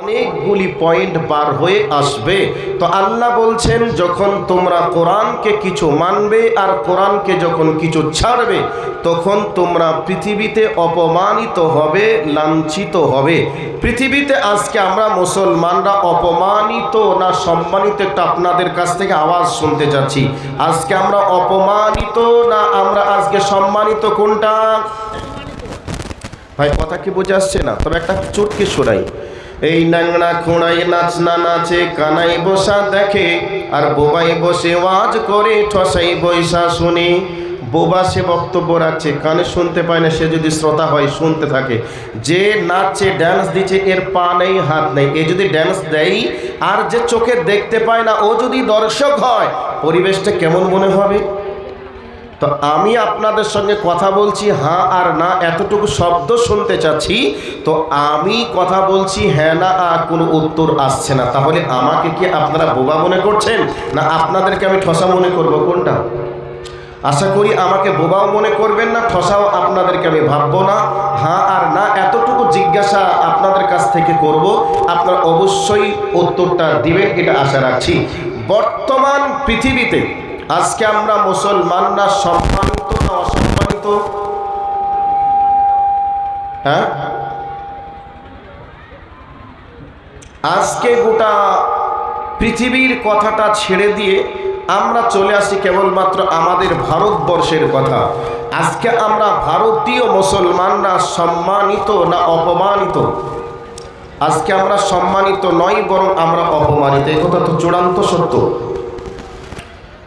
অনেকগুলি পয়েন্ট পার হয়ে আসবে। তো আল্লাহ বলছেন, যখন তোমরা কোরআনকে কিছু মানবে আর কোরআনকে যখন কিছু ছাড়বে, তখন তোমরা পৃথিবীতে অপমানিত হবে, লাঞ্ছিত হবে। পৃথিবীতে আজকে আমরা মুসলমানরা অপমানিত না সম্মানিত, একটা আপনাদের কাছ থেকে আওয়াজ শুনতে যাচ্ছি। আজকে আমরা অপমানিত না আমরা আজকে সম্মানিত, কোনটা? ভাই কথা কি বোঝা আসছে না? তবে একটা চটকে শোনাই। এই নাংড়া খোঁড়াই নাচনা নাচে, কানাই বসা দেখে, আর বোবাই বসে ওয়াজ করে, ঠসাই বৈশা শুনে। বোবা সে বক্তব্য রাখছে, কানে শুনতে পায় না, সে যদি শ্রোতা হয় শুনতে থাকে। যে নাচছে, ড্যান্স দিচ্ছে, এর পা নেই হাত নেই, এ যদি ড্যান্স দেয়, আর যে চোখে দেখতে পায় না ও যদি দর্শক হয়, পরিবেশটা কেমন মনে হবে? তো আমি আপনাদের সঙ্গে কথা বলছি, হ্যাঁ আর না এতটুকু শব্দ শুনতে চাচ্ছি। তো আমি কথা বলছি, হ্যাঁ না আর কোনো উত্তর আসছে না। তাহলে আমাকে কি আপনারা বোবা মনে করছেন, না আপনাদেরকে আমি ঠসা মনে করব? কোনটা? আশা করি আমাকে বোবাও মনে করবেন না, ঠসাও আপনাদেরকে আমি ভাববো না। হ্যাঁ আর না এতটুকু জিজ্ঞাসা আপনাদের কাছ থেকে করব, আপনারা অবশ্যই উত্তরটা দিবেন, এটা আশা রাখছি। বর্তমান পৃথিবীতে আজকে আমরা মুসলমানরা সম্মানিত না অসম্মানিত? হ্যাঁ, আজকে গোটা পৃথিবীর কথাটা ছেড়ে দিয়ে আমরা চলে আসি কেবলমাত্র আমাদের ভারতবর্ষের কথা। আজকে আমরা ভারতীয় মুসলমানরা সম্মানিত না অপমানিত? আজকে আমরা সম্মানিত নয়, বরং আমরা অপমানিত। এই কথা তো চূড়ান্ত সত্য।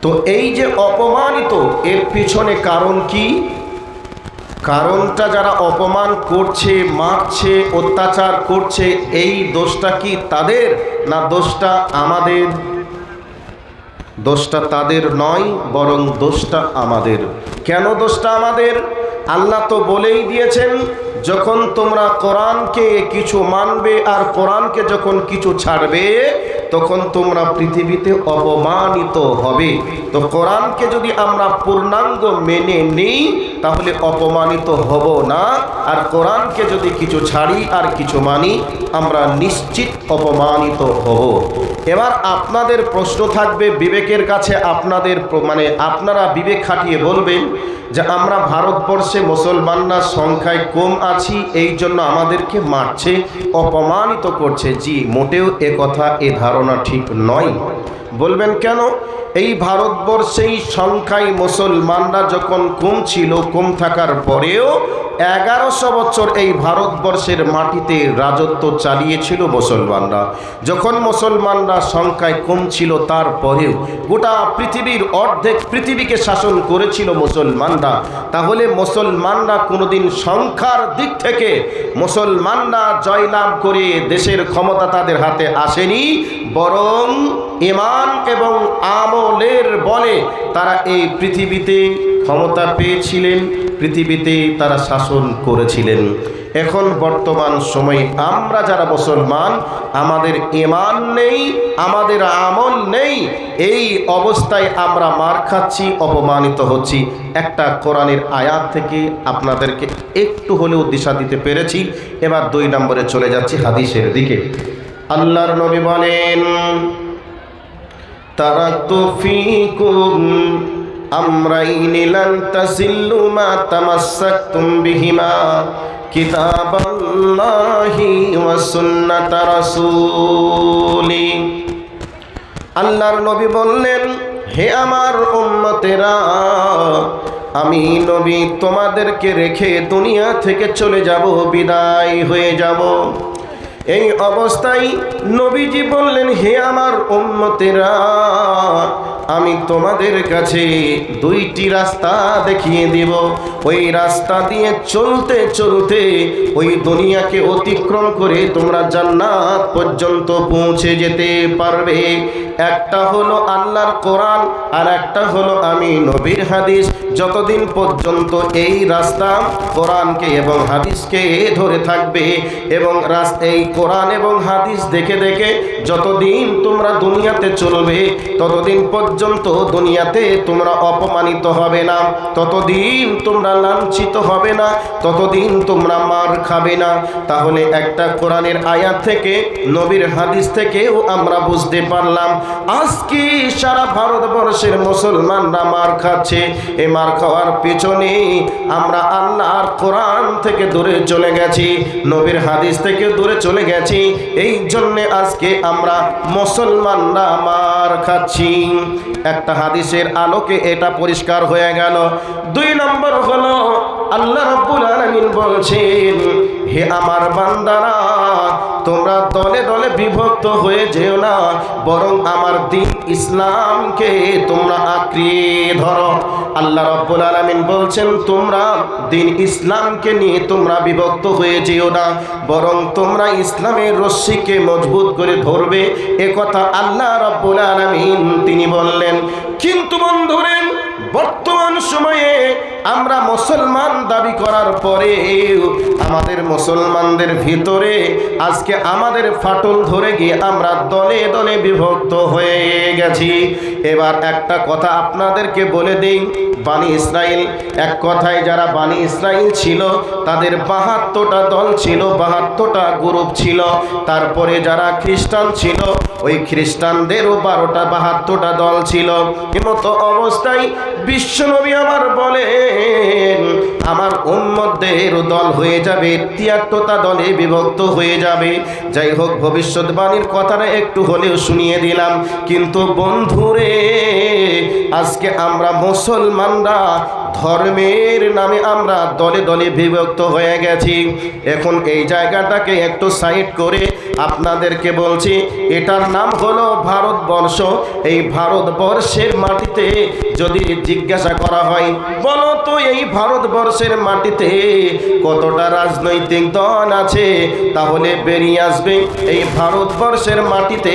তো এই যে অপমানিত, এর পিছনে কারণ কি? কারণটা যারা অপমান করছে, মারছে, অত্যাচার করছে, এই দোষটা কি তাদের, না দোষটা আমাদের? দোষটা তাদের নয়, বরং দোষটা আমাদের। কেন দোষটা আমাদের? আল্লাহ তো বলেই দিয়েছেন, যখন তোমরা কোরআনকে কিছু মানবে আর কোরআনকে যখন কিছু ছাড়বে, তখন তোমরা পৃথিবীতে অপমানিত হবে। তো কোরআনকে যদি আমরা পূর্ণাঙ্গ মেনে নিই, তাহলে অপমানিত হব না। আর কোরআনকে যদি কিছু ছাড়ি আর কিছু মানি, আমরা নিশ্চিত অপমানিত হব। এবার আপনাদের প্রশ্ন থাকবে বিবেকের কাছে, আপনাদের আপনারা বিবেক খাটিয়ে বলবেন যে আমরা ভারতবর্ষে মুসলমানরা সংখ্যায় কম আছি, এই জন্য আমাদেরকে মারছে, অপমানিত করছে। জি, মোটেও এ কথা, এ ধারণা ঠিক নয়। বলবেন কেন? এই ভারতবর্ষেই সংখ্যায় মুসলমানরা যখন কম ছিল, কম থাকার পরেও 1100 বছর এই ভারতবর্ষের মাটিতে রাজত্ব চালিয়েছিল মুসলমানরা। যখন মুসলমানরা সংখ্যায় কম ছিল, তারপরেও গোটা পৃথিবীর অর্ধেক পৃথিবীকে শাসন করেছিল মুসলমানরা। তাহলে মুসলমানরা কোনোদিন সংখ্যার দিক থেকে মুসলমানরা জয়লাভ করে দেশের ক্ষমতা তাদের হাতে আসেনি, বরং ঈমান এবং আমলের বলে তারা এই পৃথিবীতে ক্ষমতা পেয়েছিলেন, পৃথিবীতে তারা শাসন করেছিলেন। এখন বর্তমান সময়ে আমরা যারা মুসলমান, আমাদের ঈমান নেই, আমাদের আমল নেই, এই অবস্থায় আমরা মার খাচ্ছি, অপমানিত হচ্ছি। একটা কোরআনের আয়াত থেকে আপনাদেরকে একটু হলেও দিশা দিতে পেরেছি। এবার 2 নম্বরে চলে যাচ্ছি, হাদিসের দিকে। আল্লাহর নবী বলেন, তারাকতু ফীকুম আমরাইনি লান তাযিল্লু মা তামাসসাকতুম বিহিমা, কিতাবাল্লাহি ওয়া সুন্নাতা রাসূলি। আল্লাহর নবী বললেন, হে আমার উম্মতেরা, আমি নবী তোমাদেরকে রেখে দুনিয়া থেকে চলে যাব, বিদায় হয়ে যাব। এই অবস্থায় নবীজি বললেন, হে আমার উম্মতেরা, আমি তোমাদের কাছে 2টি রাস্তা দেখিয়ে দেব। ওই রাস্তা দিয়ে চলতে চলতে ওই দুনিয়াকে অতিক্রম করে তোমরা জান্নাত পর্যন্ত পৌঁছে যেতে পারবে। একটা হলো আল্লাহর কোরআন আর একটা হলো আমি নবীর হাদিস। যতদিন পর্যন্ত এই রাস্তা কোরআনকে এবং হাদিসকে ধরে থাকবে এবং এই কোরআন এবং হাদিস দেখে দেখে যতদিন তোমরা দুনিয়াতে চলবে, ততদিন পর্যন্ত দুনিয়াতে তোমরা অপমানিত হবে না, ততদিন তোমরা লাঞ্ছিত হবে না, ততদিন তোমরা মার খাবে না। তাহলে একটা কোরআনের আয়াত থেকে, নবীর হাদিস থেকেও আমরা বুঝতে পারলাম আজকে সারা ভারতবর্ষের মুসলমানরা মার খাচ্ছে। এই মার খাওয়ার পিছনে আমরা আল্লাহর কোরআন থেকে দূরে চলে গেছি, নবীর হাদিস থেকে দূরে চলে গেছি। এই জন্যে আজকে আমরা মুসলমানরা মার খাচ্ছি। একটা হাদিসের আলোকে এটা পরিষ্কার হয়ে গেল। 2 নম্বর হলো আল্লাহ রাব্বুল আলামিন বলছেন, হে আমার বান্দারা, তোমরা দলে দলে বিভক্ত হয়ে যেও না, বরং আমার দ্বীন ইসলামকে তোমরা আঁকড়িয়ে ধরো। আল্লাহ রাব্বুল আলামিন বলছেন, তোমরা দ্বীন ইসলামকে নিয়ে তোমরা বিভক্ত হয়ে যেও না, বরং তোমরা ইসলামের রশ্মিকে মজবুত করে ধরবে। একথা আল্লাহ রাব্বুল আলামিন তিনি বললেন। কিন্তু বন্ধুরা, বর্তমান সময়ে আমরা মুসলমান দাবি করার পরে আমাদের মুসলমানদের ভিতরে আজকে আমাদের ফাটল ধরে গিয়ে আমরা দলে দলে বিভক্ত হয়ে গেছি। এবার একটা কথা আপনাদেরকে বলে দেই, বানি ইসরাইল, এক কথায় যারা বানি ইসরাইল ছিল তাদের 72টা দল ছিল, 72টা গ্রুপ ছিল। তারপরে যারা খ্রিস্টান ছিল ওই খ্রিস্টানদেরও 72টা দল ছিল। এমতো অবস্থায় বিশ্বনবী আমার বলেন, আমার উম্মতদের দল হয়ে যাবে 73টা দলে বিভক্ত হয়ে যাবে। যাই হোক, ভবিষ্যৎবাণীর কথাটা একটু হলেও শুনিয়ে দিলাম। কিন্তু বন্ধুরে, আজকে আমরা মুসলমানরা ধর্মের নামে আমরা দলে দলে বিভক্ত হয়ে গেছি। এখন এই জায়গাটাকে একটু সাইড করে আপনাদেরকে বলছি, এটার নাম হলো ভারতবর্ষ। এই ভারতবর্ষের মাটিতে যদি জিজ্ঞাসা করা হয়, বলো তো এই ভারতবর্ষের মাটিতে কতটা রাজনৈতিক দল আছে, তাহলে বেরিয়ে আসবে এই ভারতবর্ষের মাটিতে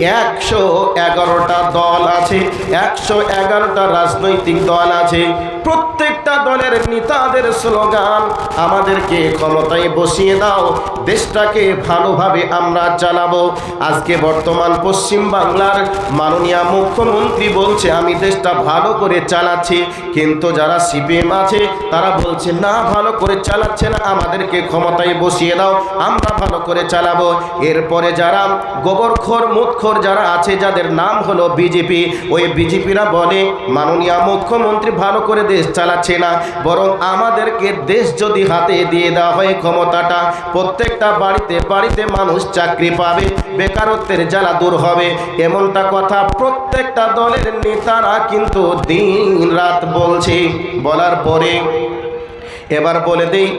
111টা দল আছে, 111টা রাজনৈতিক দল আছে। প্রত্যেকটা দলের নেতাদের স্লোগান, আমাদেরকে ক্ষমতায় বসিয়ে দাও, দেশটাকে ভালোভাবে আমরা চালাবো। আজকে বর্তমান পশ্চিম বাংলার মাননীয় মুখ্যমন্ত্রী বলছে আমি দেশটা ভালো করে চালাচ্ছি, কিন্তু যারা সিপিএম আছে তারা বলছে না, ভালো করে চালাচ্ছে না, আমাদেরকে ক্ষমতায় বসিয়ে দাও, আমরা ভালো করে চালাবো। এরপরে যারা গোবরখোর মুতখোর যারা আছে, যাদের নাম হলো বিজেপি, ওই বিজেপিরা বলে মাননীয় মুখ্যমন্ত্রী ভালো করে দেশ চালাচ্ছে না, বরং আমাদেরকে দেশ যদি হাতে দিয়ে দেওয়া হয় ক্ষমতাটা, প্রত্যেকটা বাড়িতে বাড়িতে মানুষ চাকরি পাবে, বেকারত্বের জ্বালা দূর হবে। এমনটা কথা প্রত্যেকটা দলের নেতারা কিন্তু দিন রাত বলছে। বলার পরে এবার বলে দেই,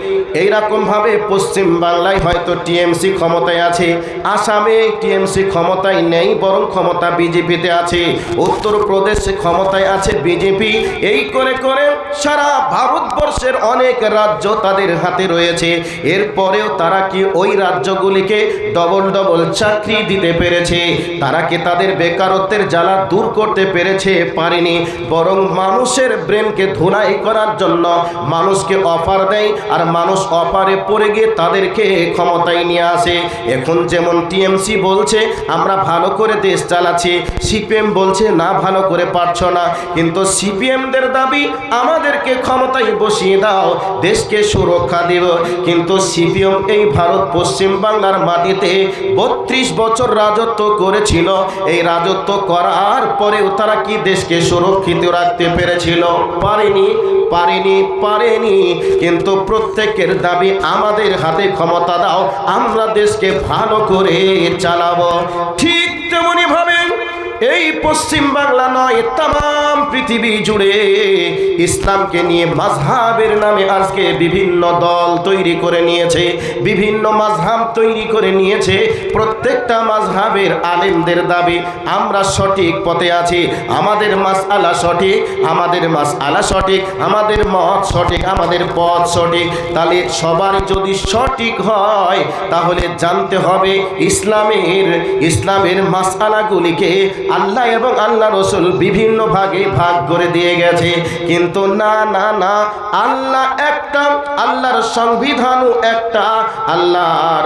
এইরকমভাবে পশ্চিম বাংলায় হয়তো টিএমসি ক্ষমতায় আছে, আসামে টিএমসি ক্ষমতায় নেই, বরং ক্ষমতা বিজেপিতে আছে, উত্তরপ্রদেশে ক্ষমতায় আছে বিজেপি। এই করে করে সারা ভারতবর্ষের অনেক রাজ্য তাদের হাতে রয়েছে। এরপরেও তারা কি ওই রাজ্যগুলিকে ডবল ডবল চাকরি দিতে পেরেছে? তারা কি তাদের বেকারত্বের জ্বালা দূর করতে পেরেছে? পারেনি। বরং মানুষের ব্রেনকে ধুলাই করার জন্য মানুষকে অফার দেয়, আর মানুষ অফারে পড়ে গিয়ে তাদেরকে ক্ষমতায় নিয়ে আসে। এখন যেমন টিএমসি বলছে আমরা ভালো করে দেশ চালাচ্ছি, সিপিএম বলছে না ভালো করে পারছো না। কিন্তু সিপিএমদের দাবি আমাদেরকে ক্ষমতায় বসিয়ে দাও, দেশকে সুরক্ষা দেব। কিন্তু সিপিএম এই ভারত পশ্চিম বাংলার মাটিতে 32 বছর রাজত্ব করেছিল। এই রাজত্ব করার পরেও তারা কি দেশকে সুরক্ষিত রাখতে পেরেছিল? পারেনি, পারেনি, পারেনি। কিন্তু প্রত্যেকের দাবি আমাদের হাতে ক্ষমতা দাও, আমরা দেশকে ভালো করে চালাবো। ঠিক তেমনি ভাবে এই পশ্চিম বাংলা নয়, তাম পৃথিবী জুড়ে ইসলামকে নিয়ে মাযহাবের নামে আজকে বিভিন্ন দল তৈরি করে নিয়েছে, বিভিন্ন মাযহাব তৈরি করে নিয়েছে। প্রত্যেকটা মাযহাবের আলেমদের দাবি আমরা সঠিক পথে আছি, আমাদের মাসআলা সঠিক, আমাদের মাসআলা সঠিক, আমাদের মত সঠিক, আমাদের পথ সঠিক। তাহলে সবার যদি সঠিক হয় তাহলে জানতে হবে ইসলামের মাসআলাগুলিকে আল্লাহ আল্লাহ এবং আল্লাহ রসুল বিভিন্ন ভাগে ভাগ করে দিয়ে গেছে, কিন্তু না না না, আল্লাহ একটা, আল্লাহর সংবিধানও একটা, আল্লাহর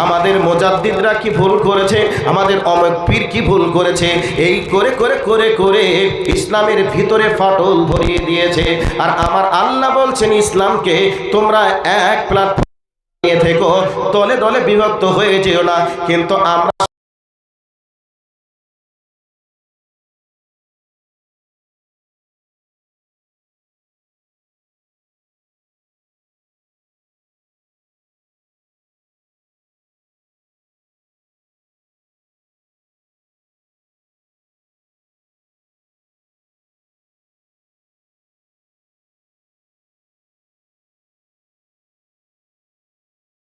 আমাদের মুজাদ্দিদরা কি ভুল করেছে, আমাদের অমর পীর কি ভুল করেছে, এই করে করে করে করে ইসলামের ভিতরে ফাটল ধরিয়ে দিয়েছে। আর আমার আল্লাহ বলছেন ইসলামকে তোমরা এক প্ল্যাটফর্মে নিয়ে থেকো, দলে দলে বিভক্ত হয়ে যেও না। কিন্তু আমরা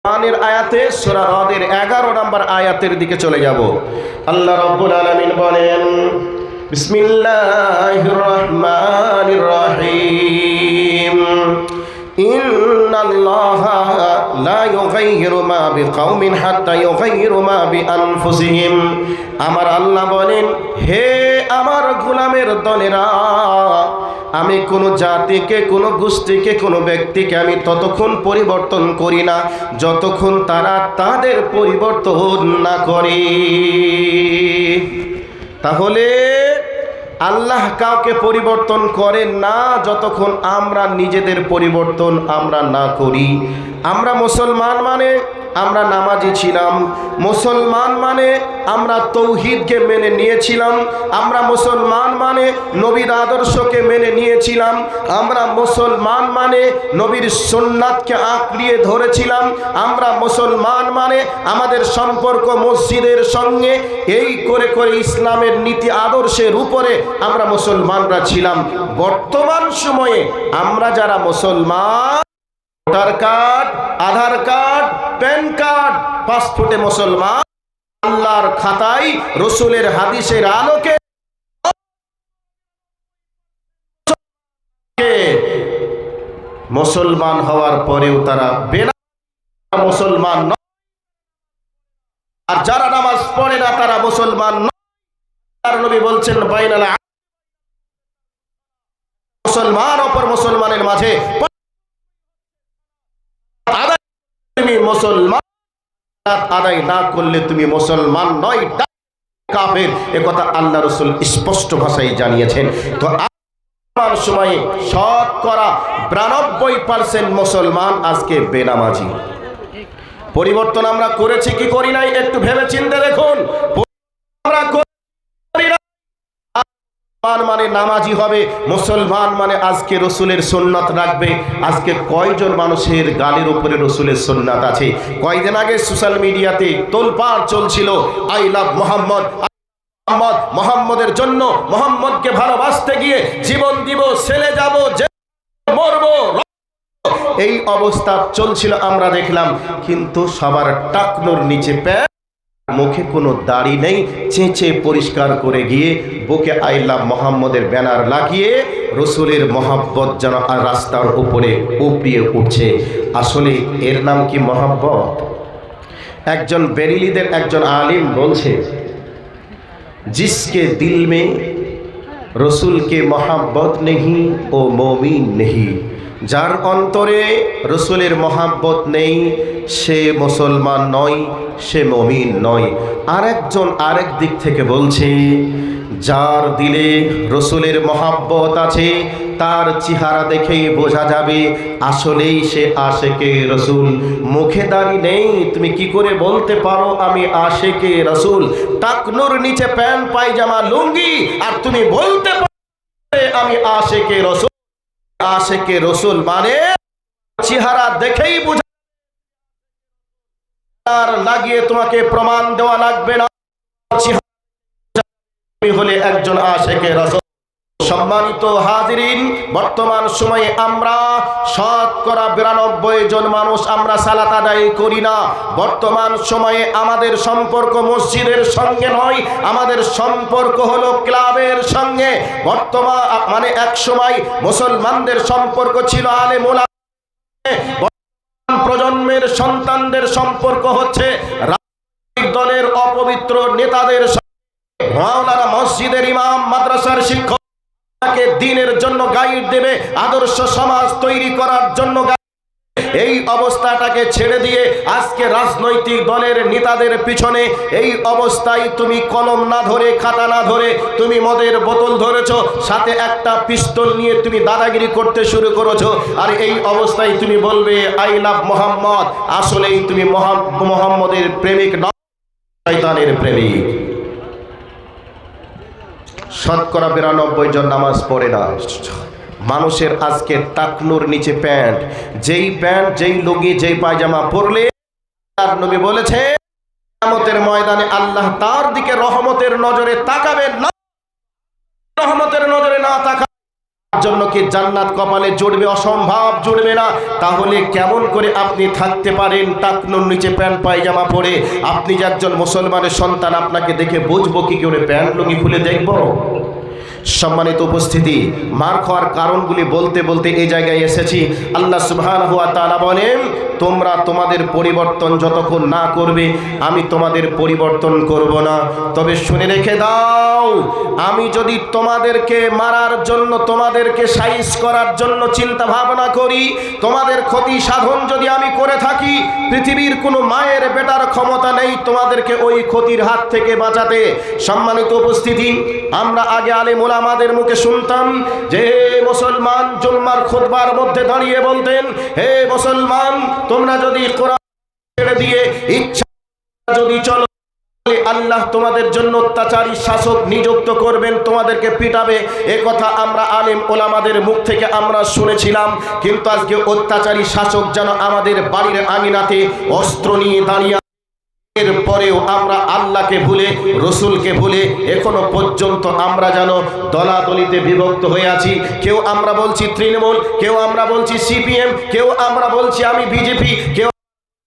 কোরআনের আয়াতে সূরা রদের 11 নম্বর আয়াতের দিকে চলে যাব। আল্লাহ রাব্বুল আলামিন বলেন, বিসমিল্লাহির রহমানির রহিম, ইন্নাল্লাহা লা ইউগাইয়িরু মা বিকাউমিন হাত্তা ইউগাইয়িরু মা বিআনফুসিহিম। আমার আল্লাহ বলেন, হে আমার গোলামের দলেরা, আমি কোনো জাতিকে, কোনো গোষ্ঠীকে, কোনো ব্যক্তিকে আমি ততক্ষণ পরিবর্তন করি না যতক্ষণ তারা তাদের পরিবর্তন না করে। তাহলে আল্লাহ কাউকে পরিবর্তন করেন না যতক্ষণ আমরা নিজেদের পরিবর্তন আমরা না করি। আমরা মুসলমান মানে আমরা নামাজি ছিলাম, মুসলমান মানে আমরা তৌহিদকে মেনে নিয়েছিলাম, আমরা মুসলমান মানে নবীর আদর্শকে মেনে নিয়েছিলাম, আমরা মুসলমান মানে নবীর সুন্নাতকে আঁকড়িয়ে ধরেছিলাম, আমরা মুসলমান মানে আমাদের সম্পর্ক মসজিদের সঙ্গে, এই করে করে ইসলামের নীতি আদর্শের উপরে আমরা মুসলমানরা ছিলাম। বর্তমান সময়ে আমরা যারা মুসলমান, ভোটার কার্ড, আধার কার্ড, প্যান কার্ড, পাসপোর্টে মুসলমান, আল্লাহর খাতায় রসুলের হাদিসের আলোকে মুসলমান হওয়ার পরেও তারা মুসলমান নয়। আর যারা নামাজ পড়ে না তারা মুসলমান নয়। নবী বলছেন, বাইনাল মুসলমান অপর মুসলমানের মাঝে তুমি মুসলমান আদায় না করলে তুমি মুসলমান নয়, কাফের। একথা আল্লাহ রাসূল স্পষ্ট ভাষায় জানিয়েছেন। তো আমার সময়ে শতকরা 92% মুসলমান আজকে বেনামাজি। পরিবর্তন আমরা করেছি কি করি নাই একটু ভেবে চিন্তে দেখুন। আমরা মানে নামাজি হবে, মুসলমান মানে আজকে রসুলের সুন্নাত রাখবে। আজকে কয়জন মানুষের গালের উপরে রসুলের সুন্নাত আছে? কয়দিন আগে সোশ্যাল মিডিয়াতে তোলপাড় চলছিল, আই লাভ মোহাম্মদ, মোহাম্মদের জন্য, মোহাম্মদকে ভালোবাসতে গিয়ে জীবন দিব, ছেলে যাব, মরবো, এই অবস্থা চলছিল আমরা দেখলাম। কিন্তু সবার টাকনোর নিচে মুখে কোনো দাড়ি নেই, চেঁচে পরিষ্কার করে গিয়ে বুকে আই লাভ মোহাম্মদের ব্যানার লাগিয়ে রসুলের মহাব্বত যেন আর রাস্তার উপরে উপড়িয়ে উঠছে। আসলে এর নাম কি মহাব্বত? একজন বেরিলিদের একজন আলিম বলছে, जिसके दिल में रसूल के मोहब्बत नहीं ओ मोमिन नहीं, যার অন্তরে রসুলের মহাব্বত নেই সে মুসলমান নয়, সে মমিন নয়। আরেকজন আরেক দিক থেকে বলছে, যার দিলে রসুলের মহাব্বত আছে তার চেহারা দেখেই বোঝা যাবে আসলেই সে আশেকে রসুল। মুখে দাড়ি নেই, তুমি কি করে বলতে পারো আমি আশেকে রসুল? টাকনুর নিচে প্যান্ট পায়জামা লুঙ্গি আর তুমি বলতে পারো আমি আশেকে রসুল। আশেকে রসুল মানে চেহারা দেখেই বোঝা, লাগিয়ে তোমাকে প্রমাণ দেওয়া লাগবে না, হলে একজন আশেকে রসুল। সম্মানিত হাজিরিন, বর্তমান সময়ে আমরা শতকরা 92 জন মানুষ আমরা সালাত আদায় করি না। বর্তমান সময়ে আমাদের সম্পর্ক মসজিদের সঙ্গে নয়, আমাদের সম্পর্ক হলো ক্লাবের সঙ্গে। বর্তমান মানে এক সময় মুসলমানদের সম্পর্ক ছিল আলেম ওলামা, প্রজন্মের সন্তানদের সম্পর্ক হচ্ছে রাজনৈতিক দলের অপবিত্র নেতাদের সঙ্গে। মাওলানা মসজিদের ইমাম, মাদ্রাসার শিক্ষক দিনের জন্য গাইড দেবে, আদর্শ সমাজ তৈরি করার জন্য। এই অবস্থাটাকে ছেড়ে দিয়ে আজকে রাজনৈতিক দলের নেতাদের পিছনে এই অবস্থায় তুমি কলম না ধরে, খাতা না ধরে তুমি মদের বোতল ধরেছো, সাথে একটা পিস্তল নিয়ে তুমি দাদাগিরি করতে শুরু করেছো। আর এই অবস্থায় তুমি বলবে আই লাভ মোহাম্মদ, আসলেই তুমি মোহাম্মদের প্রেমিক নয়, শয়তানের প্রেমিক। শতকরা 92 জন নামাজ পড়ে না। মানুষের আজকে টাকনুর নিচে প্যান্ট, যেই প্যান্ট, যেই লুঙ্গি, যেই পায়জামা পরলে তার নবী বলেছে কিয়ামতের ময়দানে আল্লাহ তার দিকে রহমতের নজরে তাকাবেন না। রহমতের নজরে না তাকার জন্য কি জান্নাত কপালে জুড়বে? অসম্ভব, জুড়বে না। তাহলে কেমন করে আপনি থাকতে পারেন টাকনুর নিচে প্যান্ট পায়জামা পরে? আপনি যে একজন মুসলমানের সন্তান, আপনাকে দেখে বুঝবো কি করে? প্যান্ট লুঙ্গি খুলে দেখবো? সম্মানিত উপস্থিতি, মার খাওয়ার কারণগুলি বলতে বলতে এই জায়গায় এসেছি। আল্লাহ সুবহানাহু ওয়া তাআলা বলেন, তোমরা তোমাদের পরিবর্তন যতক্ষণ না করবে আমি তোমাদের পরিবর্তন করব না। তবে শুনে রেখে দাও, আমি যদি তোমাদেরকে মারার জন্য, তোমাদেরকে সাইজ করার জন্য চিন্তা ভাবনা করি, তোমাদের ক্ষতি সাধন যদি আমি করে থাকি, পৃথিবীর কোনো মায়ের বেটার ক্ষমতা নেই তোমাদেরকে ওই ক্ষতির হাত থেকে বাঁচাতে। সম্মানিত উপস্থিতি, আমরা আগে আলেম ওলামাদের মুখে শুনতাম যে মুসলমান জুম্মার খুতবার মধ্যে দাঁড়িয়ে বলতেন, হে মুসলমান, তোমরা যদি কোরআন ছেড়ে দিয়ে ইচ্ছা যদি চলো, আল্লাহ তোমাদের জন্য অত্যাচারী শাসক নিযুক্ত করবেন, তোমাদেরকে পিটাবে। এ কথা আমরা আলেম ওলামাদের মুখ থেকে আমরা শুনেছিলাম। কিন্তু আজকে অত্যাচারী শাসক যেন আমাদের বাড়ির আঙিনাতে অস্ত্র নিয়ে দাঁড়িয়ে, এরপরেও আমরা আল্লাহকে ভুলে, রসুলকে ভুলে এখনো পর্যন্ত আমরা যেন দলাদলিতে বিভক্ত হয়ে আছি। কেউ আমরা বলছি তৃণমূল, কেউ আমরা বলছি সিপিএম, কেউ আমরা বলছি আমি বিজেপি, কেউ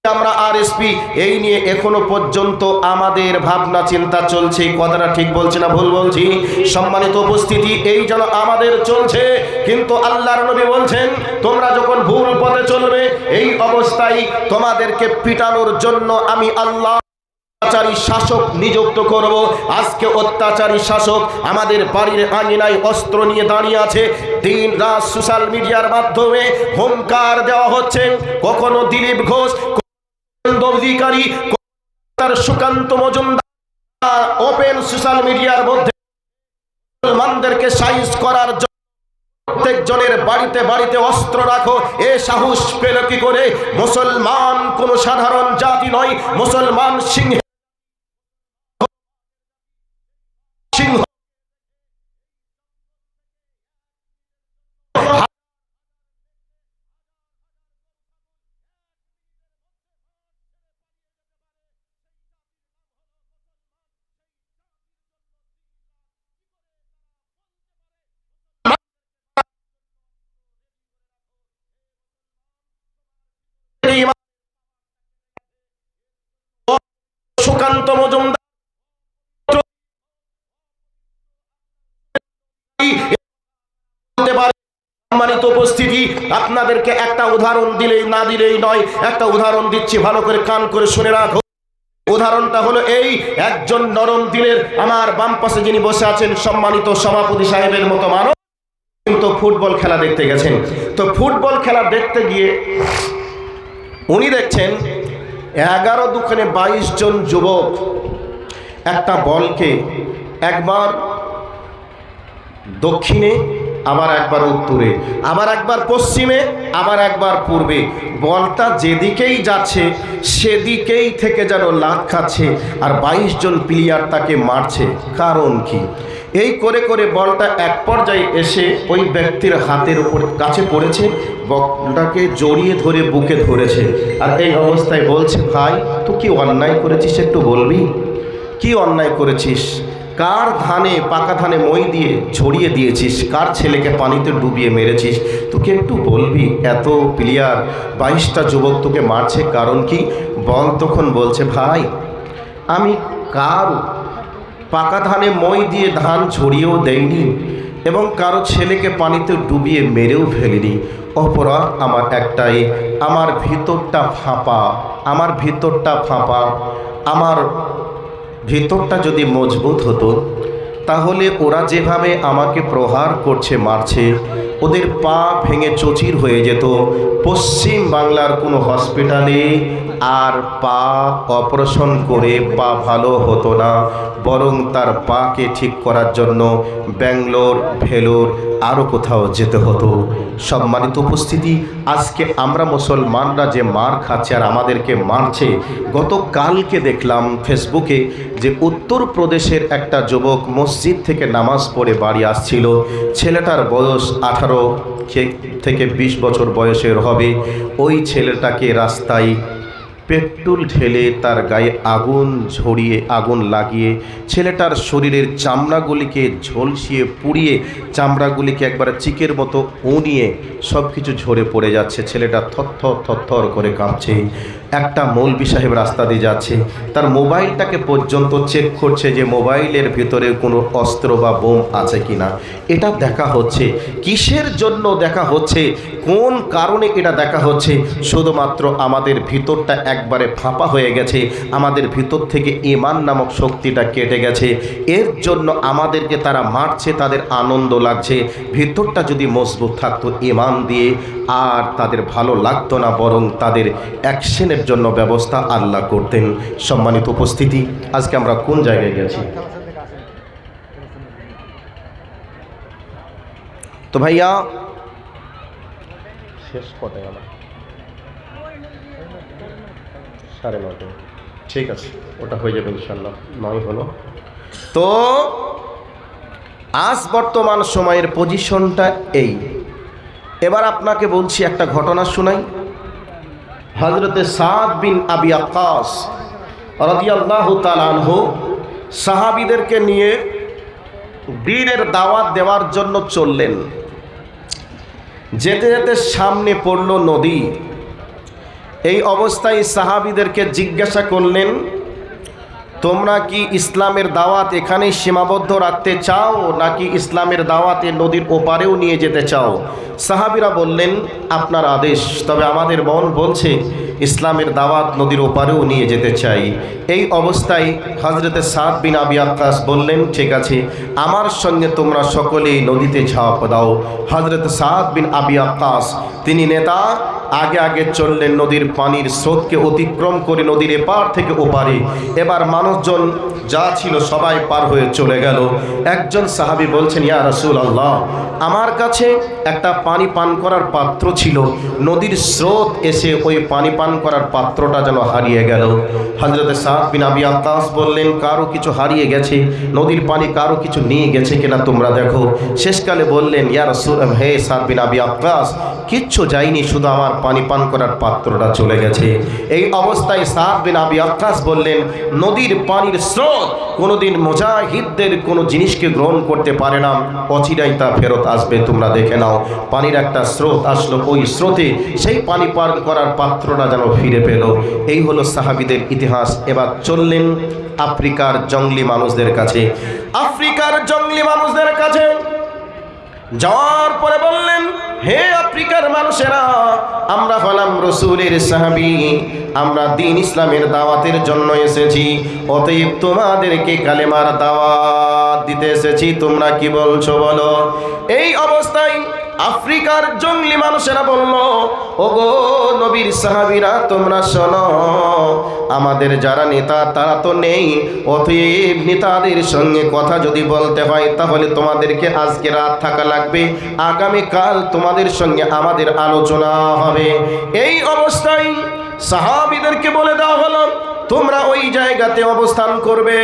আমরা আরএসপি। এই নিয়ে এখনো পর্যন্ত আমাদের ভাবনা চিন্তা চলছে। কথাটা ঠিক বলছি না ভুল বলছি? সম্মানিত উপস্থিতি, এই যেন আমাদের চলছে। কিন্তু আল্লাহর নবী বলছেন, তোমরা যখন ভুল পথে চলবে, এই অবস্থায় তোমাদেরকে পিটানোর জন্য আমি আল্লাহ অত্যাচারী শাসক নিযুক্ত করব। আজকে অত্যাচারী শাসক আমাদের বাড়ির আঙিনায় অস্ত্র নিয়ে দাঁড়িয়ে আছে। দিন রাত সোশ্যাল মিডিয়ার মাধ্যমে হুঙ্কার দেওয়া হচ্ছে, কখনো দিলীপ ঘোষ, অধিকারী, সুকান্ত মজুমদার ওপেন সোশ্যাল মিডিয়ার মধ্যে মুসলমানদেরকে সাইজ করার জন্য প্রত্যেকজনের বাড়িতে বাড়িতে অস্ত্র রাখো। এ সাহস পেল কি করে? মুসলমান কোন সাধারণ জাতি নয়, মুসলমান সিংহ। সুকান্ত সুকান্ত মজুমদার সম্মানিত উপস্থিতি, আপনাদেরকে একটা উদাহরণ দিলেই না দিলেই নয়, একটা উদাহরণ দিচ্ছি, ভালো করে কান করে শুনে রাখো। উদাহরণটা হলো এই, একজন নরম দিলের আমার বাম পাশে যিনি বসে আছেন সম্মানিত সভাপতি সাহেবের মতো মানুষ, কিন্তু ফুটবল খেলা দেখতে গেছেন। তো ফুটবল খেলা দেখতে গিয়ে উনি দেখছেন 11 দুখানে 22 জন যুবক একটা বলকে একবার দক্ষিণে, আবার একবার উত্তরে, আবার একবার পশ্চিমে, আবার একবার পূর্বে, বলটা যেদিকেই যাচ্ছে সেদিকেই থেকে যেন লাথ খাচ্ছে, আর 22 জন প্লেয়ার তাকে মারছে। কারণ কি? এই করে করে বলটা এক পর্যায়ে এসে ওই ব্যক্তির হাতের উপর কাছে পড়েছে, বলটাকে জড়িয়ে ধরে বুকে ধরেছে, আর এই অবস্থায় বলছে, ভাই তুই কি অন্যায় করেছিস একটু বলবি? কি অন্যায় করেছিস? কার ধানে, পাকা ধানে মই দিয়ে ছড়িয়ে দিয়েছিস? কার ছেলেকে পানিতে ডুবিয়ে মেরেছিস? তোকে একটু বলবি? এত প্লেয়ার 22টা যুবক তোকে মারছে, কারণ কি? বল তখন বলছে, ভাই আমি কার পাকা ধানে মই দিয়ে ধান ছড়িয়েও দেয়নি এবং কারো ছেলেকে পানিতে ডুবিয়ে মেরেও ফেলিনি। অপরাধ আমার একটাই, আমার ভিতরটা ফাঁপা, আমার ভিতরটা ফাঁপা। আমার ভিতরটা যদি মজবুত হতো তাহলে ওরা যেভাবে আমাকে প্রহার করছে, মারছে, ওদের পা ভেঙে চচির হয়ে যেত। পশ্চিম বাংলার কোনো হসপিটালে আর পা অপারেশন করে পা ভালো হতো না, বরং তার পাকে ঠিক করার জন্য ব্যাঙ্গালোর, ভেলোর, আরও কোথাও যেতে হতো। সম্মানিত উপস্থিতি, আজকে আমরা মুসলমানরা যে মার খাচ্ছে আর আমাদেরকে মারছে। গতকালকে দেখলাম ফেসবুকে যে উত্তরপ্রদেশের একটা যুবক মসজিদ থেকে নামাজ পড়ে বাড়ি আসছিল। ছেলেটার বয়স 18 থেকে 20 বছর বয়সের হবে। ওই ছেলেটাকে রাস্তায় পেট্রোল ঢেলে তার গায়ে আগুন ঝরিয়ে, আগুন লাগিয়ে ছেলেটার শরীরের চামড়াগুলিকে ঝলসিয়ে পুড়িয়ে চামড়াগুলিকে একবার চিকের মতো উনিয়ে সব কিছু ঝরে পড়ে যাচ্ছে। ছেলেটা থরথর করে কাঁপছে। একটা মৌলবি সাহেব রাস্তা দিয়ে যাচ্ছে, তার মোবাইলটাকে পর্যন্ত চেক করছে যে মোবাইলের ভিতরে কোনো অস্ত্র বা বোম আছে কিনা। এটা দেখা হচ্ছে কিসের জন্য? দেখা হচ্ছে কোন কারণে এটা দেখা হচ্ছে? শুধুমাত্র আমাদের ভিতরটা একবারে ফাঁপা হয়ে গেছে, আমাদের ভিতর থেকে ঈমান নামক শক্তিটা কেটে গেছে। এর জন্য আমাদেরকে তারা মারছে, তাদের আনন্দ লাগছে। ভিতরটা যদি মজবুত থাকতো ঈমান দিয়ে, আর তাদের ভালো লাগতো না, বরং তাদের অ্যাকশনের জন্য ব্যবস্থা আল্লাহ করতেন। সম্মানিত উপস্থিতি, আজকে আমরা কোন জায়গায় গেছি? তো ভাইয়া শেষ কটায় আমার 9:30, ঠিক আছে, ওটা হয়ে যাবে ইনশাল্লাহ। 9 হলো। তো আজ বর্তমান সময়ের পজিশনটা এই। এবার আপনাকে বলছি একটা ঘটনা শোনাই। হযরতে সাদ বিন আবি ওয়াক্কাস রাদিয়াল্লাহু তাআলা আনহু সাহাবীদেরকে নিয়ে দ্বীনের দাওয়াত দেওয়ার জন্য চললেন। যেতে যেতে সামনে পড়ল নদী। এই অবস্থায় সাহাবীদেরকে জিজ্ঞাসা করলেন, তোমরা কি ইসলামের দাওয়াত এখানেই সীমাবদ্ধ রাখতে চাও, নাকি ইসলামের দাওয়াতে নদীর ওপারেও নিয়ে যেতে চাও? সাহাবীরা বললেন, আপনার আদেশ, তবে আমাদের মন বলছে ইসলামের দাওয়াত নদীর ওপারেও নিয়ে যেতে চাই। এই অবস্থায় হযরতে সাদ বিন আবি ওয়াক্কাস বললেন, ঠিক আছে, আমার সঙ্গে তোমরা সকলেই নদীতে ঝাঁপ দাও। হযরতে সাদ বিন আবি ওয়াক্কাস তিনি নেতা, আগে আগে চললেন নদীর পানির স্রোতকে অতিক্রম করে নদীর এপার থেকে ওপারে। এবার মানুষজন যা ছিল সবাই পার হয়ে চলে গেল। একজন সাহাবী বলছেন, ইয়া রাসূলুল্লাহ, আমার কাছে একটা পানি পান করার পাত্র ছিল, নদীর স্রোত এসে ওই পানি পান করার পাত্রটা যেন হারিয়ে গেল। হযরতে সাদ বিন আবি ওয়াক্কাস বললেন, কারো কিছু হারিয়ে গেছে, নদীর পানি কারো কিছু নিয়ে গেছে কিনা তোমরা দেখো। শেষকালে বললেন, ইয়া রাসূল, হে সাদ বিন আবি ওয়াক্কাস, কিচ্ছু যায়নি, শুধু আমার পানি পান করার পাত্রটা চলে গেছে। এই অবস্থায় সাদ বিন আবি ওয়াক্কাস বললেন, নদীর পানির স্রোত কোনোদিন মুজাহিদদের কোনো জিনিসকে গ্রহণ করতে পারে না, অচিরাই তা ফেরত আসবে। তোমরা দেখে নাও, পানির একটা স্রোত আসলো, ওই স্রোতে সেই পানি পার করার পাত্রটা যেন ফিরে পেল। এই হলো সাহাবীদের ইতিহাস। এবার চললেন আফ্রিকার জঙ্গলি মানুষদের কাছে। আফ্রিকার জঙ্গলি মানুষদের কাছে যাওয়ার পরে বললেন, হে আফ্রিকার মানুষেরা, আমরা হলাম রসুলের সাহাবী, আমরা দ্বীন ইসলামের দাওয়াতের জন্য এসেছি, অতএব তোমাদেরকে কালেমার দাওয়াত দিতে এসেছি, তোমরা কি বলছো বলো। এই অবস্থায় আফ্রিকার জঙ্গলি মানুষেরা বলল, ওগো নবীর সাহাবীরা, তোমরা শোনো, আমাদের যারা নেতা তারা তো নেই, অতএব নেতাদের সঙ্গে কথা যদি বলতে হয় তাহলে তোমাদেরকে আজকে রাত থাকা লাগবে, আগামীকাল তোমাদের সঙ্গে আমাদের আলোচনা হবে। এই অবস্থায় সাহাবীদেরকে বলে দেওয়া হলো, তোমরা ওই জায়গাতে অবস্থান করবে।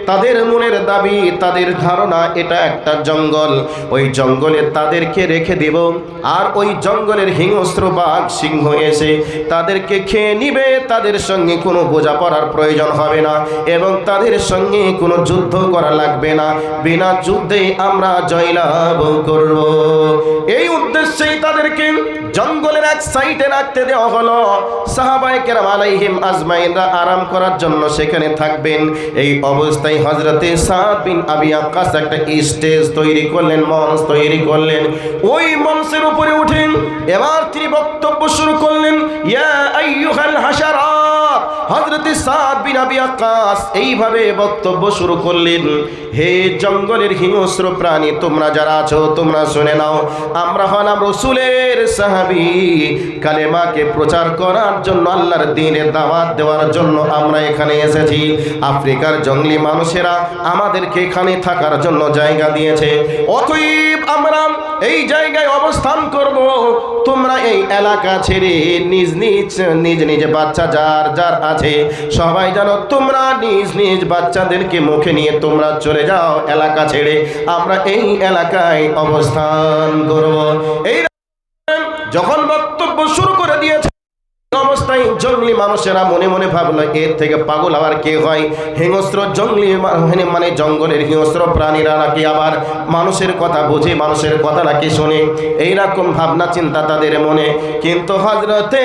তাদের মনের দাবি, তাদের ধারণা এটা একটা জঙ্গল, ওই জঙ্গলে তাদেরকে রেখে দেব, আর ওই জঙ্গলের হিংস্র বাঘ সিংহ এসে তাদেরকে খেয়ে নিবে, তাদের সঙ্গে কোনো বোঝাপড়ার প্রয়োজন হবে না এবং তাদের সঙ্গে কোনো যুদ্ধ করা লাগবে না, বিনা যুদ্ধে আমরা জয়লাভ করব। এই উদ্দেশ্যেই তাদেরকে জঙ্গলের এক সাইডে রাখতে দেওয়া হলো। সাহাবায়ে কেরাম আলাইহিম আজমাইনরা আরাম করার জন্য সেখানে থাকবেন। এই অবস্থায় হযরতে সাদ বিন আবি ওয়াক্কাস একটা স্টেজ তৈরি করলেন, মঞ্চ তৈরি করলেন। ওই মঞ্চের উপরে উঠেন, এবার তিনি বক্তব্য শুরু করলেন, ইয়া আইয়ুহাল হাশারাত। হযরতে সাদ বিন আবি ওয়াক্কাস এইভাবে বক্তব্য শুরু করলেন, হে জঙ্গলের হিংস্র প্রাণী, তোমরা যারা আছো তোমরা শুনে নাও, আমরা হলাম রাসূলের সাহাবী, কালেমাকে প্রচার করার জন্য, আল্লাহর দ্বীনের দাওয়াত দেওয়ার জন্য আমরা এখানে এসেছি। আফ্রিকার জঙ্গলি মানুষেরা আমাদেরকে এখানে থাকার জন্য জায়গা দিয়েছে, অতএব আমরা এই জায়গায় অবস্থান করব। তোমরা এই এলাকা ছেড়ে নিজ নিজ বাচ্চা যার যার আছে সবাই জানো, তোমরা নিজ নিজ বাচ্চাদেরকে মুখে নিয়ে তোমরা চলে যাও এলাকা ছেড়ে, আমরা এই এলাকায় অবস্থান করব। এই যখন বক্তব্য শুরু করে দিয়েছে অবস্থায় জঙ্গলি মানুষেরা মনে মনে ভাবলো, এর থেকে পাগল আবার কে হয়? হিংস্র জঙ্গলি মানে জঙ্গলের হিংস্র প্রাণীরা নাকি আবার মানুষের কথা বুঝে, মানুষের কথা নাকি শোনে, এইরকম ভাবনা চিন্তা তাদের মনে। কিন্তু হযরতে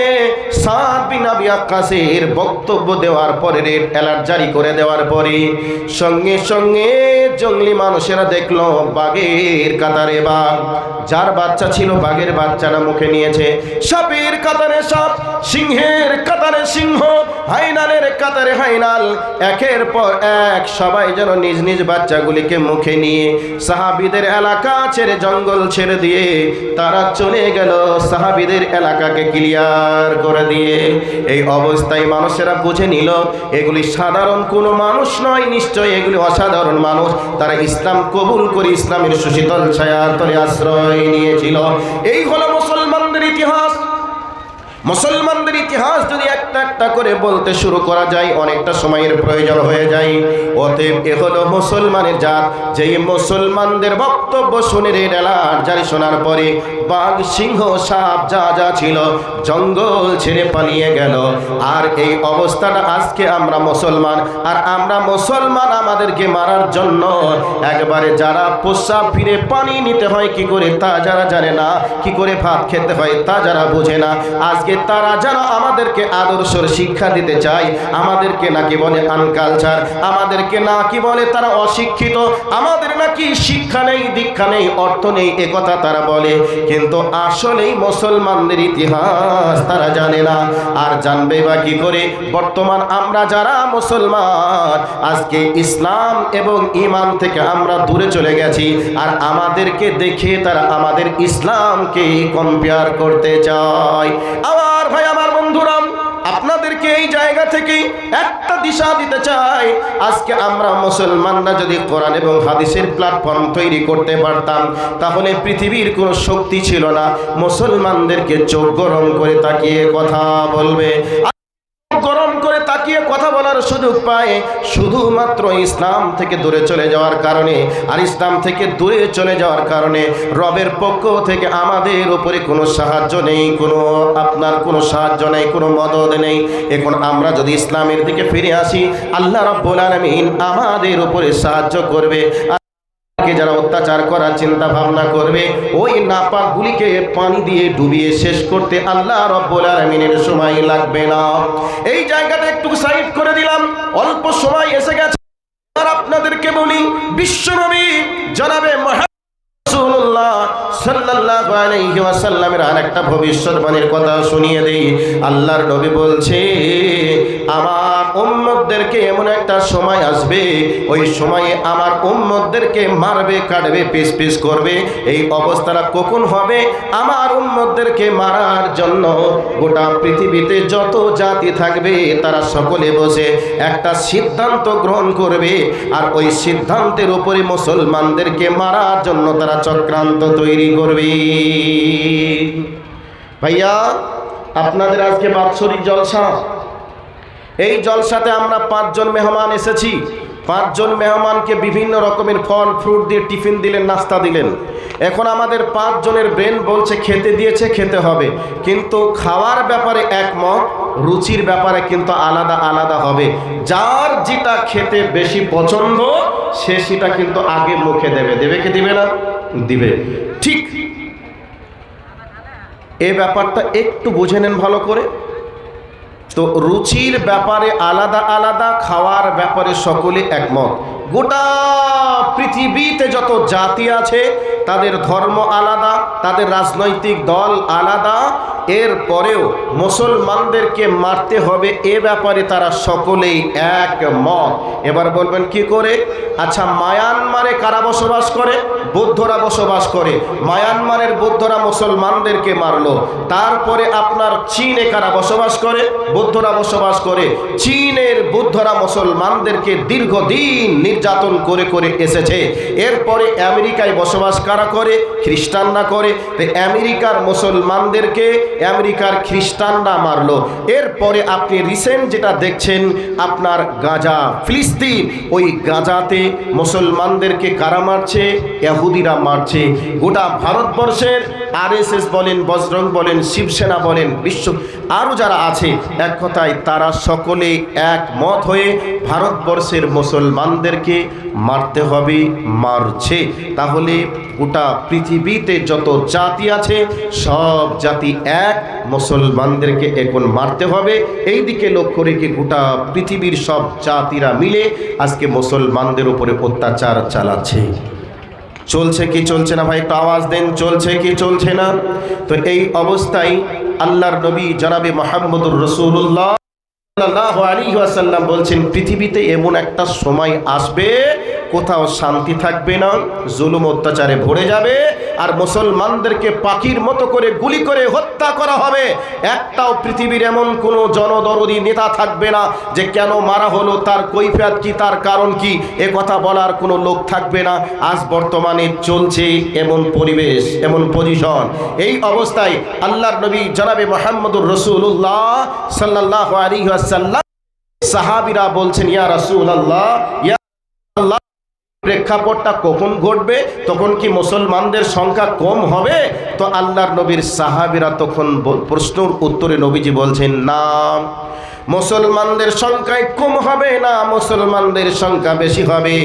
সাদ বিন আবি ওয়াক্কাসের বক্তব্য দেওয়ার পরে, রেড অ্যালার্ট জারি করে দেওয়ার পরে সঙ্গে সঙ্গে জঙ্গলি মানুষেরা দেখলো বাঘের কাতারে বাঘ, যার বাচ্চা ছিল বাঘের বাচ্চারা মুখে নিয়েছে, সাপের কাতারে সাপ, সিংহের কাতারে সিংহ, হাইনালের কাতারে হাইনাল, একের পর এক সবাই যেন নিজ নিজ বাচ্চাগুলিকে মুখে নিয়ে সাহাবীদের এলাকা ছেড়ে, জঙ্গল ছেড়ে দিয়ে তারা চলে গেল সাহাবীদের এলাকাকে ক্লিয়ার করে দিয়ে। এই অবস্থায় মানুষেরা বুঝে নিল এগুলি সাধারণ কোনো মানুষ নয়, নিশ্চয় এগুলি অসাধারণ মানুষ, তারা ইসলাম কবুল করে ইসলামের সুশীতল ছায়ার তলে আশ্রয় নিয়েছিল। এই হলো মুসলমানদের ইতিহাস। মুসলমানদের ইতিহাস যদি একটা একটা করে বলতে শুরু করা যায় অনেকটা সময়ের প্রয়োজন হয়ে যায়। অতএব এ হলো মুসলমানের জাত, যেই মুসলমানদের বক্তব্য শুনে রেড অ্যালার্ট জারি শোনার পরে বাঘ সিংহ সাপ যা যা ছিল জঙ্গল ছেড়ে পালিয়ে গেল। আর এই অবস্থাটা আজকে আমরা মুসলমান, আর আমরা মুসলমান আমাদেরকে মারার জন্য একবারে যারা প্রস্রাব ফিরে পানি নিতে হয় কি করে তা যারা জানে না, কি করে ভাত খেতে হয় তা যারা বোঝে না, আজকে তারা যেন আমাদেরকে আদর্শের শিক্ষা দিতে চায়, আমাদেরকে নাকি বলে আনকালচার, আমাদেরকে নাকি বলে তারা অশিক্ষিত, আমাদের নাকি শিক্ষা নেই, দীক্ষা নেই, অর্থ নেই, একথা তারা বলে। কিন্তু আসলেই মুসলমানদের ইতিহাস তারা জানে না। আর জানবে বা কি করে? বর্তমান আমরা যারা মুসলমান আজকে ইসলাম এবং ঈমান থেকে আমরা দূরে চলে গেছি, আর আমাদেরকে দেখে তারা আমাদের ইসলামকে কম্পেয়ার করতে চায়। আমার ভাই, আমার বন্ধুরা, আপনাদেরকে এই জায়গা থেকে একটা দিশা দিতে চাই। আজকে আমরা মুসলমানরা যদি কোরআন এবং হাদিসের প্ল্যাটফর্ম তৈরি করতে পারতাম, তাহলে পৃথিবীর কোনো শক্তি ছিল না মুসলমানদেরকে চোখ গরম করে তাকিয়ে কথা বলবে। গরম করে তাকিয়ে কথা বলার সুযোগ পায় শুধুমাত্র ইসলাম থেকে দূরে চলে যাওয়ার কারণে। আর ইসলাম থেকে দূরে চলে যাওয়ার কারণে রবের পক্ষ থেকে আমাদের উপরে কোনো সাহায্য নেই, কোনো সাহায্য নেই, কোনো মদদ নেই। এখন আমরা যদি ইসলামের দিকে ফিরে আসি, আল্লাহ রাব্বুল আলামিন আমাদের উপরে সাহায্য করবে। যারা অত্যাচার করার চিন্তা ভাবনা করবে, ওই নাপাকগুলিকে পানি দিয়ে ডুবিয়ে শেষ করতে আল্লাহ রাব্বুল আলামিনের সময় লাগবে না। এই জায়গাটা একটু সাইড করে দিলাম, অল্প সময় এসে গেছে। আর আপনাদেরকে বলি, বিশ্বনবী জনাবে রাসূলুল্লাহ সাল্লাল্লাহু আলাইহি ওয়াসাল্লামের আরেকটা ভবিষ্যৎবাণীর কথা শুনিয়ে দেই। আল্লাহর নবী বলছে, আমার উম্মতদেরকে এমন একটা সময় আসবে, ওই সময়ে আমার উম্মতদেরকে মারবে, কাটবে, পিস পিস করবে। এই অবস্থাটা কখন হবে? আমার উম্মতদেরকে মারার জন্য গোটা পৃথিবীতে যত জাতি থাকবে তারা সকলে বসে একটা সিদ্ধান্ত গ্রহণ করবে, আর ওই সিদ্ধান্তের উপরে মুসলমানদেরকে মারার জন্য তারা চক্রান্ত তৈরি করবে। ভাইয়া, আপনাদের আজকে বাৎসরিক জলসা। এই জলসাতে আমরা 5 জন মেহমান এসেছি। 5 জন মেহমানকে বিভিন্ন রকমের ফল ফ্রুট দিয়ে টিফিন দিলেন, নাস্তা দিলেন। এখন আমাদের 5 জনের ব্রেন বলছে খেতে দিয়েছে, খেতে হবে, কিন্তু খাওয়ার ব্যাপারে একমত, রুচির ব্যাপারে কিন্তু আলাদা আলাদা হবে। যার যেটা খেতে বেশি পছন্দ সে সেটা কিন্তু আগে মুখে দেবে। দেবে কি দিবে না? দিবে। ঠিক এই ব্যাপারটা একটু বুঝে নেন ভালো করে। তো রুচির ব্যাপারে আলাদা আলাদা, খাওয়ার ব্যাপারে সকলে একমত। গোটা পৃথিবীতে যত জাতি আছে তাদের ধর্ম আলাদা, তাদের রাজনৈতিক দল আলাদা, এরপরেও মুসলমানদেরকে মারতে হবে এ ব্যাপারে তারা সকলেই একমত। এবার বলবেন কি করে? আচ্ছা, মায়ানমারে কারা বসবাস করে? বৌদ্ধরা বসবাস করে। মায়ানমারের বৌদ্ধরা মুসলমানদেরকে মারলো। তারপরে আপনার চীনে কারা বসবাস করে? বৌদ্ধরা বসবাস করে। চীনের বৌদ্ধরা মুসলমানদেরকে দীর্ঘদিন নির্যাতন করে করে এসেছে। এরপরে আমেরিকায় বসবাস কারা করে? খ্রিস্টানরা করে। তো আমেরিকার মুসলমানদেরকে আমেরিকার খ্রিস্টানরা মারলো। এরপরে আপনি রিসেন্ট যেটা দেখছেন আপনার গাজা, ফিলিস্তিন, ওই গাজাতে মুসলমানদেরকে কারা মারছে? ইহুদিরা মারছে। গোটা ভারতবর্ষের আরএসএস বলেন, বজরং বলেন, শিবসেনা বলেন, বিশ্ব আরও যারা আছে, এক কথায় তারা সকলে একমত হয়ে ভারতবর্ষের মুসলমানদেরকে মারতে হবে, মারছে। তাহলে গোটা পৃথিবীতে যত জাতি আছে সব জাতি এক, মুসলমানদেরকে এখন মারতে হবে। এই দিকে লক্ষ্য রেখে গোটা পৃথিবীর সব জাতিরা মিলে আজকে মুসলমানদের উপরে অত্যাচার চালাচ্ছে। চলছে কি চলছে না ভাই? একটু আওয়াজ দেন, চলছে কি চলছে না? তো এই অবস্থায় আল্লাহর নবী জনাবে মুহাম্মদুর রাসূলুল্লাহ সাল্লাল্লাহু আলাইহি ওয়াসাল্লাম বলছেন, পৃথিবীতে এমন একটা সময় আসবে কোথাও শান্তি থাকবে না, জুলুম অত্যাচারে ভরে যাবে, আর মুসলমানদেরকে পাখির মতো করে গুলি করে হত্যা করা হবে। একটাও পৃথিবীর এমন কোনো জনদরদি নেতা থাকবে না যে কেন মারা হলো, তার কৈফিয়ত কি, তার কারণ কি, এ কথা বলার কোনো লোক থাকবে না। আজ বর্তমানে চলছে এমন পরিবেশ, এমন পজিশন। এই অবস্থায় আল্লাহর নবী জনাবে মুহাম্মদুর রাসূলুল্লাহ সাল্লাল্লাহু আলাইহি ওয়াসাল্লাম সাহাবীরা বলছেন, ইয়া রাসূলুল্লাহ, ইয়া আল্লাহ, প্রেক্ষাপটটা কখন ঘটবে? তখন কি মুসলমানদের সংখ্যা কম হবে? তো আল্লাহর নবীর সাহাবীরা তখন প্রশ্নের উত্তরে নবীজি বলছেন, না, মুসলমানদের সংখ্যায় কম হবে না, মুসলমানদের সংখ্যা বেশি হবে।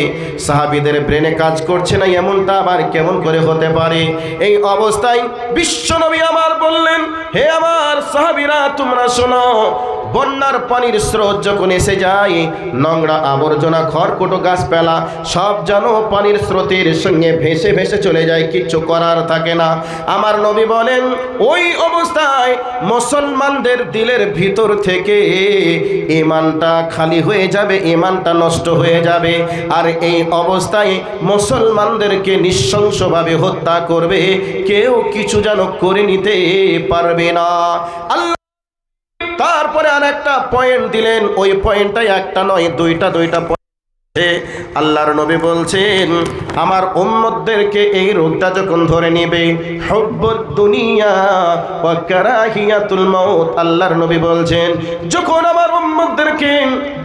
সাহাবীদের ব্রেনে কাজ করছে না, এমনটা আবার কেমন করে হতে পারে? এই অবস্থায় বিশ্বনবী আমার বললেন, হে আমার সাহাবীরা, তোমরা শোনো, বন্যার পানির স্রোত যখন এসে যায়, নোংরা আবর্জনা, খড়কুটো, গাছপালা সব যেন পানির স্রোতের সঙ্গে ভেসে ভেসে চলে যায়, কিচ্ছু করার থাকে না। আমার নবী বলেন, ওই অবস্থায় মুসলমানদের দিলের ভিতর থেকে ঈমানটা খালি হয়ে যাবে, ঈমানটা নষ্ট হয়ে যাবে, আর এই অবস্থায় মুসলমানদেরকে নৃশংসভাবে হত্যা করবে, কেউ কিছু যেন করে নিতে পারবে না। আল্লাহ তারপরে আর একটা পয়েন্ট দিলেন, ওই পয়েন্টটাই একটা নয়, দুইটা পয়েন্ট আল্লাহর নবী বলছেন আমার উম্মতদেরকে এই রোগটা যখন ধরে নেবে হুব্বুদ দুনিয়া ওয়া কারাহিয়াতুল মাউত, আল্লাহর নবী বলছেন যখন আমার উম্মতদেরকে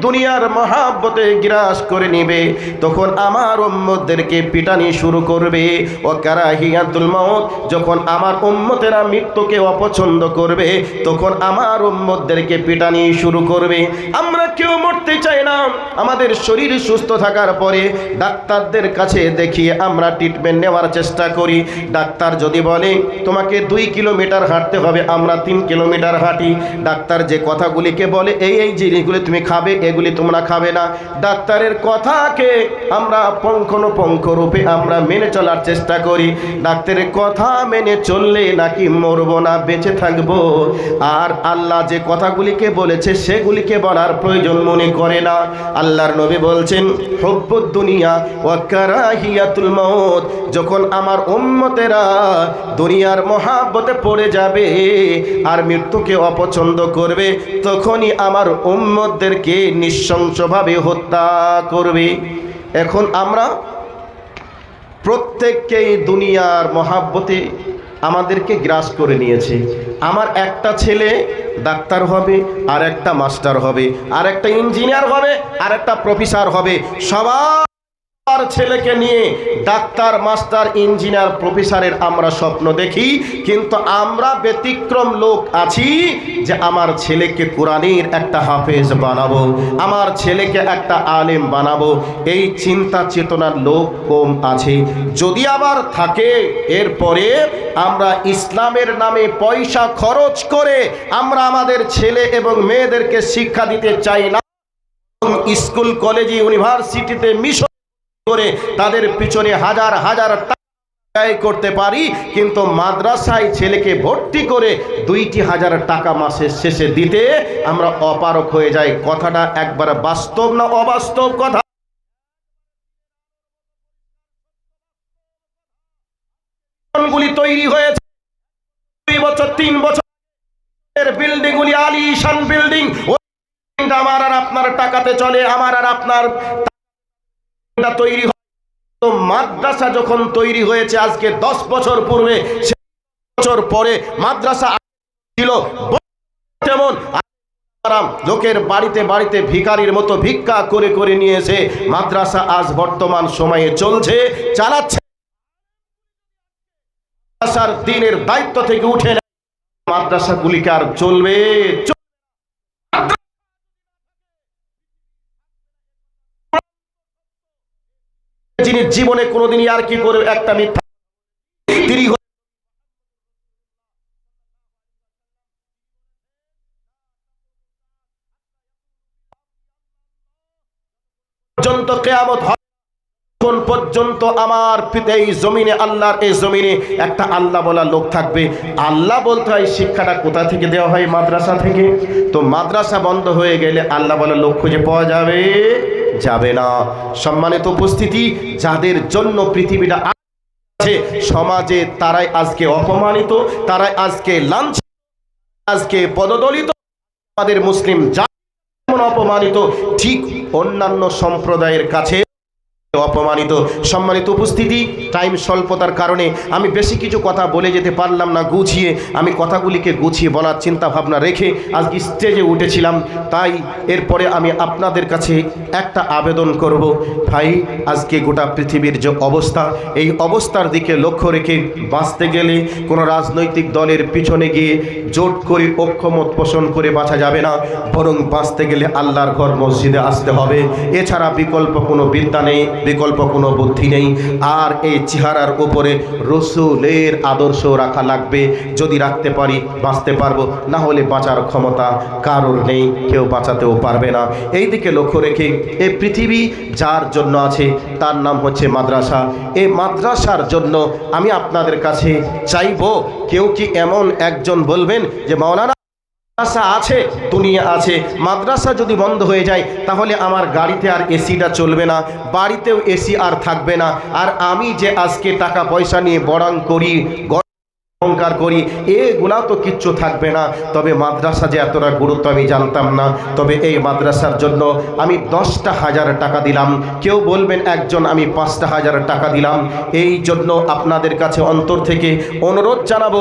দুনিয়ার মহাব্বতে গ্রাস করে নেবে তখন আমার উম্মতদেরকে পিটানি শুরু করবে। ওয়া কারাহিয়াতুল মাউত, যখন আমার উম্মতেরা মৃত্যুকে অপছন্দ করবে তখন আমার উম্মতদেরকে পিটানি শুরু করবে। আমরা কেউ মরতে চাই না, আমাদের শরীর সুস্থ থাকার পরে ডাক্তারদের কাছে দেখিয়ে আমরা ট্রিটমেন্ট নেওয়ার চেষ্টা করি। ডাক্তার যদি বলে তোমাকে 2 কিলোমিটার হাঁটতে হবে, আমরা 3 কিলোমিটার হাঁটি। ডাক্তার যে কথাগুলিকে বলে এই জিনিসগুলি তুমি খাবে, এগুলি তোমরা খাবে না, ডাক্তারের কথাকে আমরা পুঙ্খানুপুঙ্খ রূপে আমরা মেনে চলার চেষ্টা করি। ডাক্তারের কথা মেনে চললে নাকি মরবো না, বেঁচে থাকবো। আর আল্লাহ যে কথাগুলিকে বলেছে সেগুলিকে বলার প্রয়োজন মনে করে না। আল্লাহর নবী বলছেন হুব্বুদ দুনিয়া ওয়া কারাহিয়াতুল মাউত, যখন আমার উম্মতেরা দুনিয়ার মহাব্বতে পড়ে যাবে আর মৃত্যুকে অপছন্দ করবে তখনই আমার উম্মতদেরকে নৃশংসভাবে হত্যা করবে। এখন আমরা প্রত্যেককেই দুনিয়ার মহাব্বতে আমাদেরকে গ্রাস করে নিয়েছে। আমার একটা ছেলে ডাক্তার হবে, আর একটা মাস্টার হবে, আর একটা ইঞ্জিনিয়ার হবে, আর একটা প্রফেসর হবে। সবার ছেলেকে নিয়ে ডাক্তার, মাস্টার, ইঞ্জিনিয়ার, প্রফেসরের আমরা স্বপ্ন দেখি, কিন্তু আমরা ব্যতিক্রম লোক আছি যে আমার ছেলেকে কোরআনের একটা হাফেজ বানাবো, আমার ছেলেকে একটা আলেম বানাবো। এই চিন্তা চেতনার লোক কম আছে। যদি আবার থাকে এরপরে আমরা ইসলামের নামে পয়সা খরচ করে আমরা আমাদের ছেলে এবং মেয়েদেরকে শিক্ষা দিতে চাই না। স্কুল, কলেজে, ইউনিভার্সিটিতে মিশন করে তাদের পিছনে হাজার হাজার টাকা ব্যয় করতে পারি, কিন্তু মাদ্রাসায় ছেলেকে ভর্তি করে 2,000 টাকা মাসের শেষে দিতে আমরা অপারক হয়ে যাই। কথাটা একবার বাস্তব না অবাস্তব কথা? গুলি তৈরি হয়েছে 2 বছর 3 বছর বিল্ডিং গুলি, আলিশান বিল্ডিং, আমার আর আপনার টাকাতে চলে, আমার আর আপনার তৈরি। তো মাদ্রাসা যখন তৈরি হয়েছে আজকে 10 বছর পূর্বে, 6 বছর পরে মাদ্রাসা ছিল তেমন লোকের বাড়িতে বাড়িতে ভিখারির মতো ভিক্ষা করে করে নিয়েছে। মাদ্রাসা আজ বর্তমান সময়ে চলছে, চালাচ্ছে। মাদ্রাসার দিনের দায়িত্ব থেকে উঠে মাদ্রাসাগুলিকে আর চলবে? যিনি জীবনে কোনোদিনই আর কি করে একটা মিথ্যা তিনি পর্যন্ত কিয়ামত কোন পর্যন্ত আমার এই জমিনে, আল্লাহর এই জমিনে একটা আল্লাহ বলা লোক থাকবে। আল্লাহ বলতে হয় শিক্ষাটা কোথা থেকে দেওয়া হয়? মাদ্রাসা থেকে। তো মাদ্রাসা বন্ধ হয়ে গেলে আল্লাহ বলা লোক খুঁজে পাওয়া যাবে না। সম্মানিত উপস্থিতি, যাদের জন্য পৃথিবীটা আছে সমাজে তারাই আজকে অপমানিত, তারাই আজকে লাঞ্ছিত, আজকে পদদলিত। আমাদের মুসলিম যেমন অপমানিত, ঠিক অন্যান্য সম্প্রদায়ের কাছে অপমানিত। সম্মানিত উপস্থিতি, টাইম স্বল্পতার কারণে আমি বেশি কিছু কথা বলে যেতে পারলাম না গুছিয়ে। আমি কথাগুলিকে গুছিয়ে বলার চিন্তা ভাবনা রেখে আজকে স্টেজে উঠেছিলাম। তাই এরপরে আমি আপনাদের কাছে একটা আবেদন করব, ভাই আজকে গোটা পৃথিবীর যে অবস্থা, এই অবস্থার দিকে লক্ষ্য রেখে বাঁচতে গেলে কোনো রাজনৈতিক দলের পিছনে গিয়ে জোট করে ঐক্যমত পোষণ করে বাঁচা যাবে না, বরং বাঁচতে গেলে আল্লাহর ঘর মসজিদে আসতে হবে। এছাড়া বিকল্প কোনো বিদ্যা নেই, বিকল্প কোনো বুদ্ধি নেই। আর এই চেহারার উপরে রসুলের আদর্শ রাখা লাগবে। যদি রাখতে পারি বাঁচতে পারবো, না হলে বাঁচার ক্ষমতা কারোর নেই, কেউ বাঁচাতেও পারবে না। এই দিকে লক্ষ্য রেখে এই পৃথিবী যার জন্য আছে তার নাম হচ্ছে মাদ্রাসা। এই মাদ্রাসার জন্য আমি আপনাদের কাছে চাইব, কেউ কি এমন একজন বলবেন যে মাওলানা মাদ্রাসা আছে, দুনিয়া আছে, মাদ্রাসা যদি বন্ধ হয়ে যায় তাহলে আমার গাড়িতে আর এসিটা চলবে না, বাড়িতেও এসি আর থাকবে না, আর আমি যে আজকে টাকা পয়সা নিয়ে বড়াং করি অহংকার করি, এগুলা তো কিচ্ছু থাকবে না। তবে মাদ্রাসা যে এতটা গুরুত্ব আমি জানতাম না। তবে এই মাদ্রাসার জন্য আমি 10,000 টাকা দিলাম, কেউ বলবেন একজন আমি 5,000 টাকা দিলাম। এই জন্য আপনাদের কাছে অন্তর থেকে অনুরোধ জানাবো,